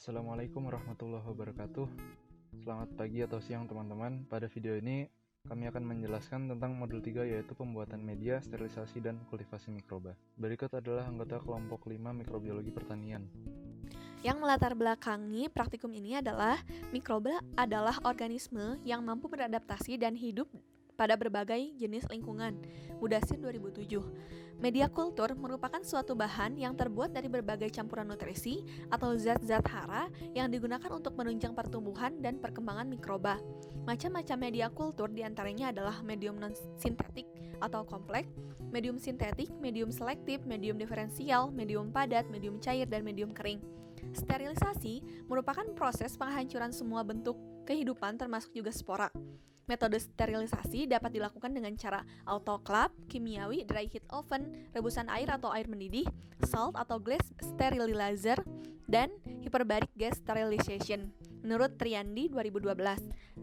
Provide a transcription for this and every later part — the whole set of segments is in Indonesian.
Assalamualaikum warahmatullahi wabarakatuh. Selamat pagi atau siang teman-teman. Pada video ini kami akan menjelaskan tentang modul 3 yaitu pembuatan media, sterilisasi, dan kultivasi mikroba. Berikut adalah anggota kelompok 5 mikrobiologi pertanian. Yang melatar belakangi praktikum ini adalah mikroba adalah organisme yang mampu beradaptasi dan hidup pada berbagai jenis lingkungan. Mudasir 2007. Media kultur merupakan suatu bahan yang terbuat dari berbagai campuran nutrisi atau zat-zat hara yang digunakan untuk menunjang pertumbuhan dan perkembangan mikroba. Macam-macam media kultur diantaranya adalah medium non-sintetik atau kompleks, medium sintetik, medium selektif, medium diferensial, medium padat, medium cair, dan medium kering. Sterilisasi merupakan proses penghancuran semua bentuk kehidupan termasuk juga spora. Metode sterilisasi dapat dilakukan dengan cara autoclave, kimiawi, dry heat oven, rebusan air atau air mendidih, salt atau glass sterilizer, dan hyperbaric gas sterilization menurut Triandi 2012.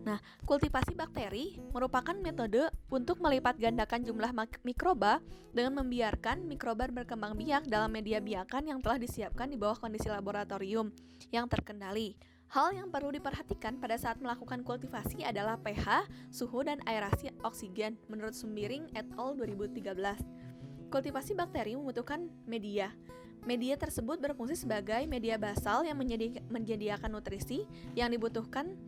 Nah, kultivasi bakteri merupakan metode untuk melipat gandakan jumlah mikroba dengan membiarkan mikroba berkembang biak dalam media biakan yang telah disiapkan di bawah kondisi laboratorium yang terkendali. Hal yang perlu diperhatikan pada saat melakukan kultivasi adalah pH, suhu, dan aerasi oksigen menurut Sumbiring et al. 2013. Kultivasi bakteri membutuhkan media. Media tersebut berfungsi sebagai media basal yang menyediakan nutrisi yang dibutuhkan,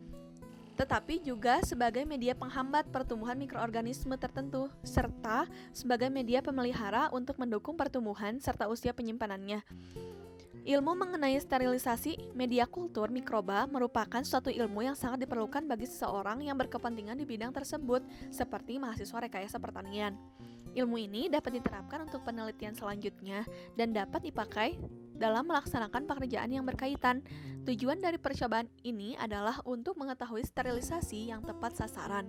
tetapi juga sebagai media penghambat pertumbuhan mikroorganisme tertentu, serta sebagai media pemelihara untuk mendukung pertumbuhan serta usia penyimpanannya. Ilmu mengenai sterilisasi media kultur mikroba merupakan suatu ilmu yang sangat diperlukan bagi seseorang yang berkepentingan di bidang tersebut, seperti mahasiswa rekayasa pertanian. Ilmu ini dapat diterapkan untuk penelitian selanjutnya dan dapat dipakai dalam melaksanakan pekerjaan yang berkaitan. Tujuan dari percobaan ini adalah untuk mengetahui sterilisasi yang tepat sasaran.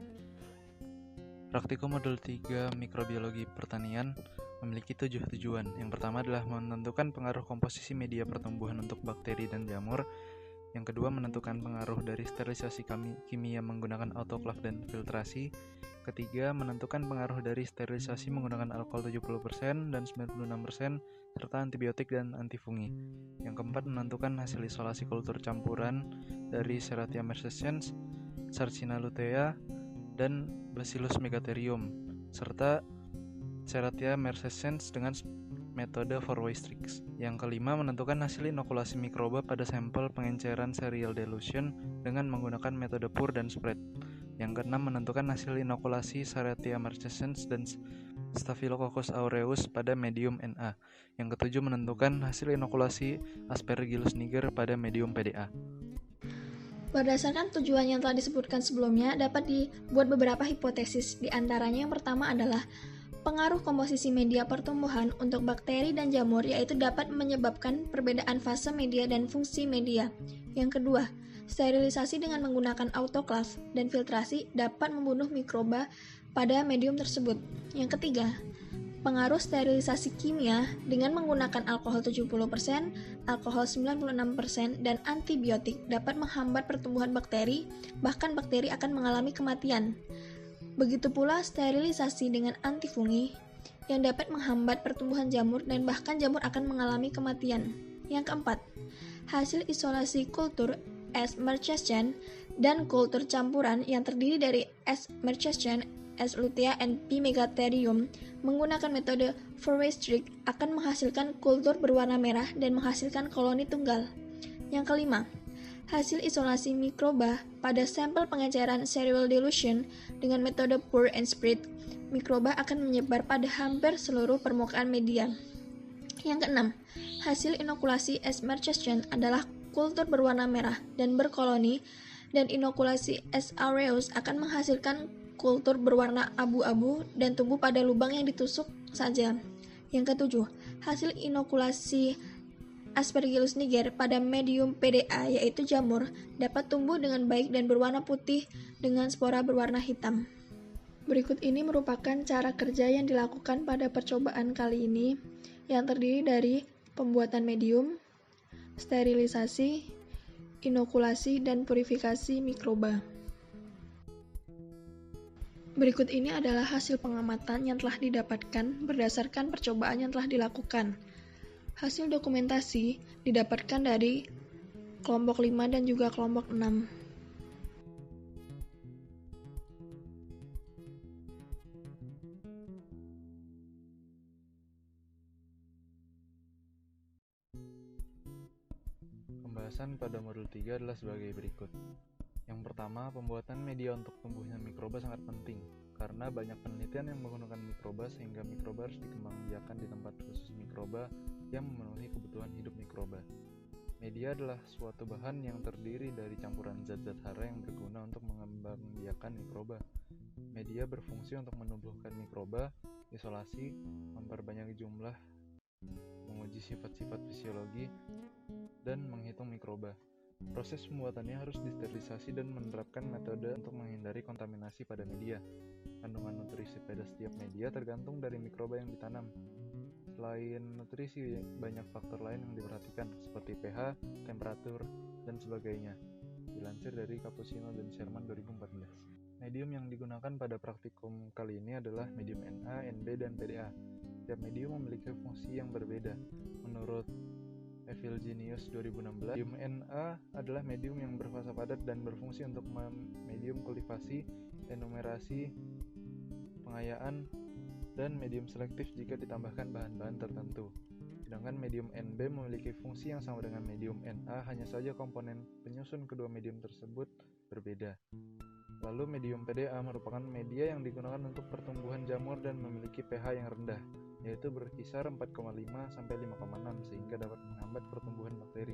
Praktikum modul 3 mikrobiologi pertanian memiliki 7 tujuan. Yang pertama adalah menentukan pengaruh komposisi media pertumbuhan untuk bakteri dan jamur. Yang kedua, menentukan pengaruh dari sterilisasi kimia menggunakan autoclave dan filtrasi. Ketiga, menentukan pengaruh dari sterilisasi menggunakan alkohol 70% dan 96% serta antibiotik dan antifungi. Yang keempat, menentukan hasil isolasi kultur campuran dari Serratia mercescens, Sarcina lutea, dan Bacillus megatherium serta Serratia mercescens dengan metode Fourway-Strix. Yang kelima, menentukan hasil inokulasi mikroba pada sampel pengenceran serial dilution dengan menggunakan metode pour dan spread. Yang keenam, menentukan hasil inokulasi Serratia mercescens dan Staphylococcus aureus pada medium Na. Yang ketujuh, menentukan hasil inokulasi Aspergillus niger pada medium PDA. Berdasarkan tujuan yang telah disebutkan sebelumnya, dapat dibuat beberapa hipotesis. Di antaranya yang pertama adalah pengaruh komposisi media pertumbuhan untuk bakteri dan jamur, yaitu dapat menyebabkan perbedaan fase media dan fungsi media. Yang kedua, sterilisasi dengan menggunakan autoclave dan filtrasi dapat membunuh mikroba pada medium tersebut. Yang ketiga, pengaruh sterilisasi kimia dengan menggunakan alkohol 70%, alkohol 96%, dan antibiotik dapat menghambat pertumbuhan bakteri, bahkan bakteri akan mengalami kematian. Begitu pula sterilisasi dengan antifungi yang dapat menghambat pertumbuhan jamur dan bahkan jamur akan mengalami kematian. Yang keempat, hasil isolasi kultur S. mercescens dan kultur campuran yang terdiri dari S. mercescens, S. lutea, and P. megatherium menggunakan metode Fourway-Strix akan menghasilkan kultur berwarna merah dan menghasilkan koloni tunggal. Yang kelima, hasil isolasi mikroba pada sampel pengenceran serial dilution dengan metode pour and spread, mikroba akan menyebar pada hampir seluruh permukaan media. Yang keenam, hasil inokulasi S. mercescens adalah kultur berwarna merah dan berkoloni, dan inokulasi S. aureus akan menghasilkan kultur berwarna abu-abu dan tumbuh pada lubang yang ditusuk saja. Yang ketujuh, hasil inokulasi Aspergillus niger pada medium PDA yaitu jamur dapat tumbuh dengan baik dan berwarna putih dengan spora berwarna hitam. Berikut ini merupakan cara kerja yang dilakukan pada percobaan kali ini yang terdiri dari pembuatan medium, sterilisasi, inokulasi, dan purifikasi mikroba. Berikut ini adalah hasil pengamatan yang telah didapatkan berdasarkan percobaan yang telah dilakukan. Hasil dokumentasi didapatkan dari kelompok 5 dan juga kelompok 6. Pembahasan pada modul 3 adalah sebagai berikut. Yang pertama, pembuatan media untuk tumbuhnya mikroba sangat penting, karena banyak penelitian yang menggunakan mikroba sehingga mikroba harus dikembangbiakkan di tempat khusus mikroba yang memenuhi kebutuhan hidup mikroba. Media adalah suatu bahan yang terdiri dari campuran zat-zat hara yang berguna untuk mengembangbiakkan mikroba. Media berfungsi untuk menumbuhkan mikroba, isolasi, memperbanyak jumlah, menguji sifat-sifat fisiologi, dan menghitung mikroba. Proses pembuatannya harus disterilisasi dan menerapkan metode untuk menghindari kontaminasi pada media. Kandungan nutrisi pada setiap media tergantung dari mikroba yang ditanam. Selain nutrisi, banyak faktor lain yang diperhatikan, seperti pH, temperatur, dan sebagainya. Dilansir dari Cappuccino dan Sherman 2014. Medium yang digunakan pada praktikum kali ini adalah medium Na, Nb, dan PDA. Setiap medium memiliki fungsi yang berbeda. Menurut Evilgenius 2016, medium Na adalah medium yang berfasa padat dan berfungsi untuk medium kultivasi, enumerasi, pengayaan, dan medium selektif jika ditambahkan bahan-bahan tertentu. Sedangkan medium Nb memiliki fungsi yang sama dengan medium Na, hanya saja komponen penyusun kedua medium tersebut berbeda. Lalu medium PDA merupakan media yang digunakan untuk pertumbuhan jamur dan memiliki pH yang rendah, yaitu berkisar 4,5 sampai 5,6 sehingga dapat menghambat pertumbuhan bakteri.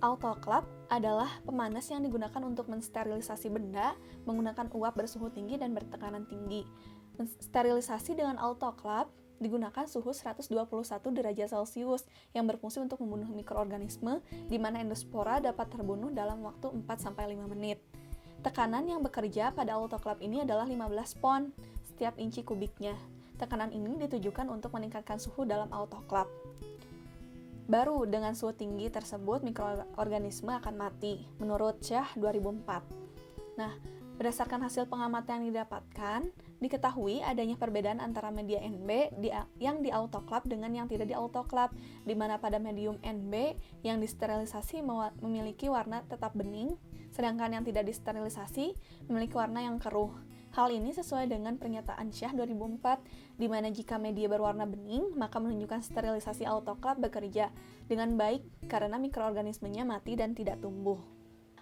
Autoclave adalah pemanas yang digunakan untuk mensterilisasi benda menggunakan uap bersuhu tinggi dan bertekanan tinggi. Sterilisasi dengan autoclave digunakan suhu 121 derajat Celcius yang berfungsi untuk membunuh mikroorganisme di mana endospora dapat terbunuh dalam waktu 4-5 menit. Tekanan yang bekerja pada autoclave ini adalah 15 pon setiap inci kubiknya. Tekanan ini ditujukan untuk meningkatkan suhu dalam autoclave. Baru dengan suhu tinggi tersebut mikroorganisme akan mati, menurut Shah 2004. Nah, berdasarkan hasil pengamatan yang didapatkan, diketahui adanya perbedaan antara media Nb yang di autoclave dengan yang tidak di autoclave, di mana pada medium Nb yang disterilisasi memiliki warna tetap bening, sedangkan yang tidak disterilisasi memiliki warna yang keruh. Hal ini sesuai dengan pernyataan Shah 2004, di mana jika media berwarna bening, maka menunjukkan sterilisasi autoclave bekerja dengan baik karena mikroorganismenya mati dan tidak tumbuh.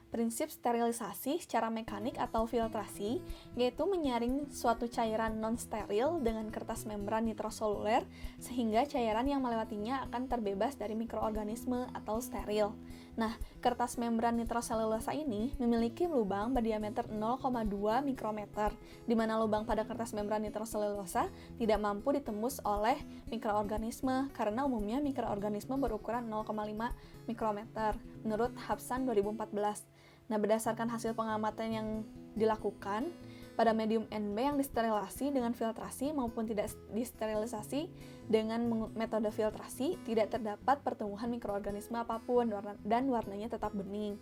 Prinsip sterilisasi secara mekanik atau filtrasi yaitu menyaring suatu cairan non-steril dengan kertas membran nitrosoluler sehingga cairan yang melewatinya akan terbebas dari mikroorganisme atau steril. Nah, kertas membran nitroselulosa ini memiliki lubang berdiameter 0,2 mikrometer, di mana lubang pada kertas membran nitroselulosa tidak mampu ditembus oleh mikroorganisme karena umumnya mikroorganisme berukuran 0,5 mikrometer menurut Hapsan 2014. Nah, berdasarkan hasil pengamatan yang dilakukan pada medium Nb yang disterilisasi dengan filtrasi maupun tidak disterilisasi dengan metode filtrasi, tidak terdapat pertumbuhan mikroorganisme apapun dan warnanya tetap bening.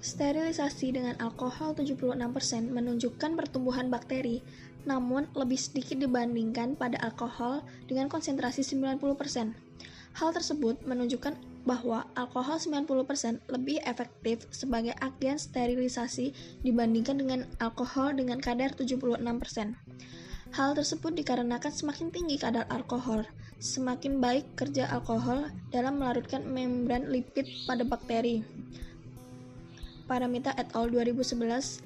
Sterilisasi dengan alkohol 76% menunjukkan pertumbuhan bakteri, namun lebih sedikit dibandingkan pada alkohol dengan konsentrasi 90%. Hal tersebut menunjukkan bahwa alkohol 90% lebih efektif sebagai agen sterilisasi dibandingkan dengan alkohol dengan kadar 76%. Hal tersebut dikarenakan semakin tinggi kadar alkohol, semakin baik kerja alkohol dalam melarutkan membran lipid pada bakteri. Paramita et al. 2011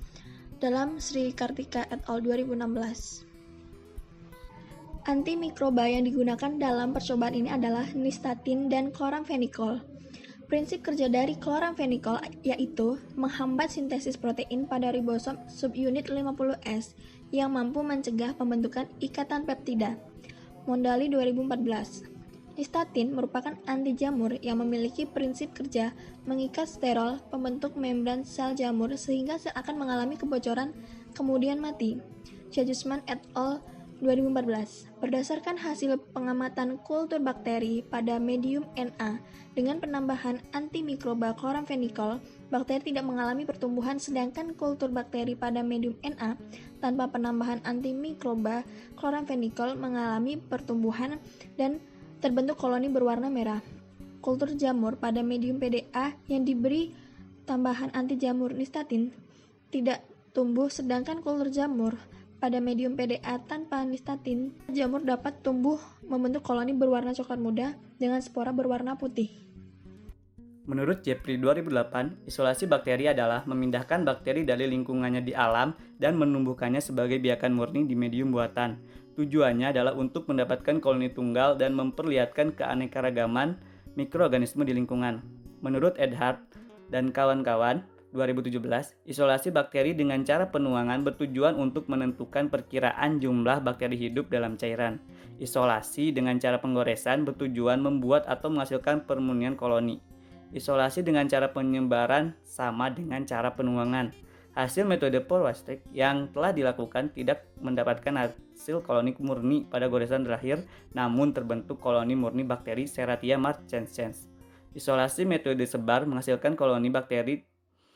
dalam Sri Kartika et al. 2016. Antimikroba yang digunakan dalam percobaan ini adalah nistatin dan chloramphenicol. Prinsip kerja dari chloramphenicol yaitu menghambat sintesis protein pada ribosom subunit 50S yang mampu mencegah pembentukan ikatan peptida. Mondali 2014. Nistatin merupakan anti jamur yang memiliki prinsip kerja mengikat sterol pembentuk membran sel jamur sehingga sel akan mengalami kebocoran kemudian mati. Jajusman et al. 2014. Berdasarkan hasil pengamatan kultur bakteri pada medium Na dengan penambahan antimikroba chloramphenicol, bakteri tidak mengalami pertumbuhan, sedangkan kultur bakteri pada medium Na tanpa penambahan antimikroba chloramphenicol mengalami pertumbuhan dan terbentuk koloni berwarna merah. kultur jamur pada medium PDA yang diberi tambahan anti jamur nistatin tidak tumbuh, sedangkan kultur jamur pada medium PDA tanpa nistatin, jamur dapat tumbuh membentuk koloni berwarna coklat muda dengan spora berwarna putih. Menurut Jeffrey 2008, isolasi bakteri adalah memindahkan bakteri dari lingkungannya di alam dan menumbuhkannya sebagai biakan murni di medium buatan. Tujuannya adalah untuk mendapatkan koloni tunggal dan memperlihatkan keanekaragaman mikroorganisme di lingkungan. Menurut Edhard dan kawan-kawan, 2017, isolasi bakteri dengan cara penuangan bertujuan untuk menentukan perkiraan jumlah bakteri hidup dalam cairan. Isolasi dengan cara penggoresan bertujuan membuat atau menghasilkan permunian koloni. Isolasi dengan cara penyebaran sama dengan cara penuangan. Hasil metode Porwastrik yang telah dilakukan tidak mendapatkan hasil koloni murni pada goresan terakhir, namun terbentuk koloni murni bakteri Serratia marcescens. Isolasi metode sebar menghasilkan koloni bakteri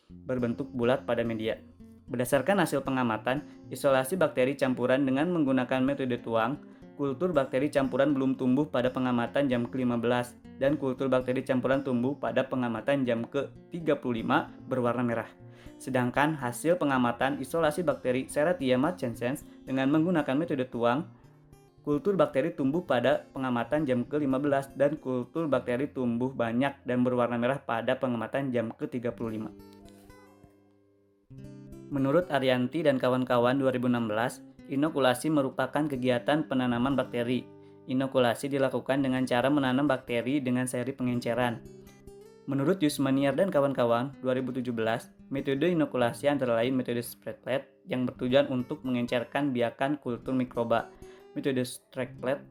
berbentuk bulat pada media. Berdasarkan hasil pengamatan, isolasi bakteri campuran dengan menggunakan metode tuang, kultur bakteri campuran belum tumbuh pada pengamatan jam ke-15 dan kultur bakteri campuran tumbuh pada pengamatan jam ke-35 berwarna merah. Sedangkan hasil pengamatan isolasi bakteri Serratia marcescens dengan menggunakan metode tuang, kultur bakteri tumbuh pada pengamatan jam ke-15 dan kultur bakteri tumbuh banyak dan berwarna merah pada pengamatan jam ke-35. Menurut Arianti dan kawan-kawan 2016, inokulasi merupakan kegiatan penanaman bakteri. Inokulasi dilakukan dengan cara menanam bakteri dengan seri pengenceran. Menurut Yusmaniar dan kawan-kawan 2017, metode inokulasi antara lain metode spreadplat yang bertujuan untuk mengencerkan biakan kultur mikroba, metode streakplat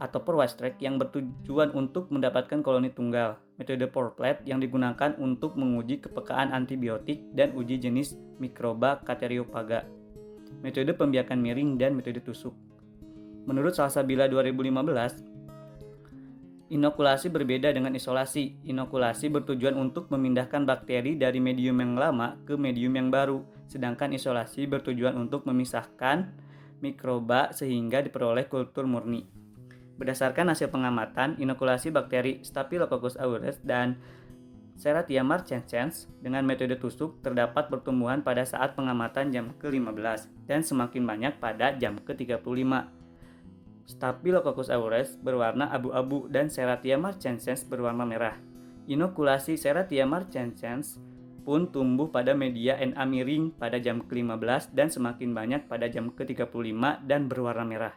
atau Porwastrik yang bertujuan untuk mendapatkan koloni tunggal, metode Porplat yang digunakan untuk menguji kepekaan antibiotik dan uji jenis mikroba Cateriophaga, metode pembiakan miring dan metode tusuk. Menurut Salsabila 2015, inokulasi berbeda dengan isolasi. Inokulasi bertujuan untuk memindahkan bakteri dari medium yang lama ke medium yang baru, sedangkan isolasi bertujuan untuk memisahkan mikroba sehingga diperoleh kultur murni. Berdasarkan hasil pengamatan, inokulasi bakteri Staphylococcus aureus dan Serratia marcescens dengan metode tusuk terdapat pertumbuhan pada saat pengamatan jam ke-15 dan semakin banyak pada jam ke-35. Staphylococcus aureus berwarna abu-abu dan Serratia marcescens berwarna merah. Inokulasi Serratia marcescens pun tumbuh pada media Na miring pada jam ke-15 dan semakin banyak pada jam ke-35 dan berwarna merah.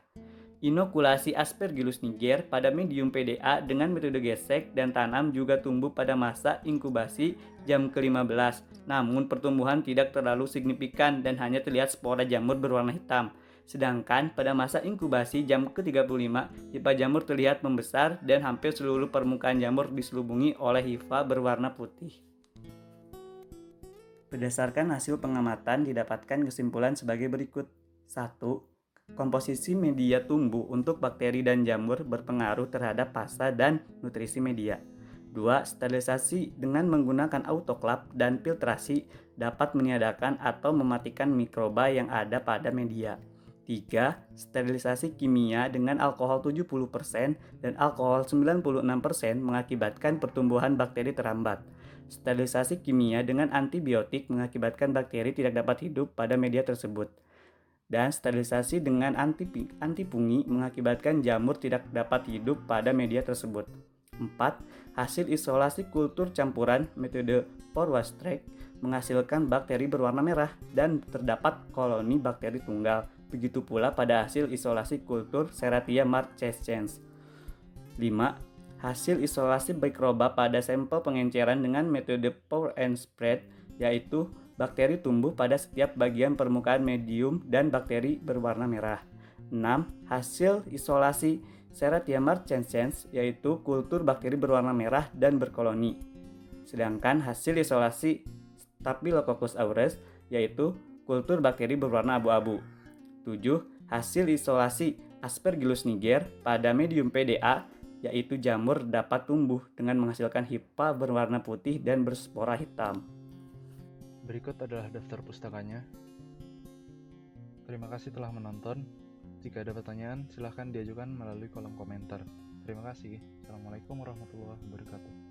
Inokulasi Aspergillus niger pada medium PDA dengan metode gesek dan tanam juga tumbuh pada masa inkubasi jam ke-15, namun pertumbuhan tidak terlalu signifikan dan hanya terlihat spora jamur berwarna hitam. Sedangkan pada masa inkubasi jam ke-35, hifa jamur terlihat membesar dan hampir seluruh permukaan jamur diselubungi oleh hifa berwarna putih. Berdasarkan hasil pengamatan didapatkan kesimpulan sebagai berikut. 1. Komposisi media tumbuh untuk bakteri dan jamur berpengaruh terhadap fasa dan nutrisi media. 2. Sterilisasi dengan menggunakan autoklaf dan filtrasi dapat meniadakan atau mematikan mikroba yang ada pada media. 3. Sterilisasi kimia dengan alkohol 70% dan alkohol 96% mengakibatkan pertumbuhan bakteri terhambat. Sterilisasi kimia dengan antibiotik mengakibatkan bakteri tidak dapat hidup pada media tersebut. Dan sterilisasi dengan antifungi mengakibatkan jamur tidak dapat hidup pada media tersebut. 4. Hasil isolasi kultur campuran metode Porwastrik menghasilkan bakteri berwarna merah dan terdapat koloni bakteri tunggal. Begitu pula pada hasil isolasi kultur Serratia marcescens. 5. Hasil isolasi mikroba pada sampel pengenceran dengan metode pour and spread, yaitu bakteri tumbuh pada setiap bagian permukaan medium dan bakteri berwarna merah. 6. Hasil isolasi Serratia marcescens, yaitu kultur bakteri berwarna merah dan berkoloni. Sedangkan hasil isolasi Staphylococcus aureus, yaitu kultur bakteri berwarna abu-abu. 7. Hasil isolasi Aspergillus niger pada medium PDA, yaitu jamur dapat tumbuh dengan menghasilkan hifa berwarna putih dan berspora hitam. Berikut adalah daftar pustakanya. Terima kasih telah menonton. Jika ada pertanyaan, silahkan diajukan melalui kolom komentar. Terima kasih. Assalamualaikum warahmatullahi wabarakatuh.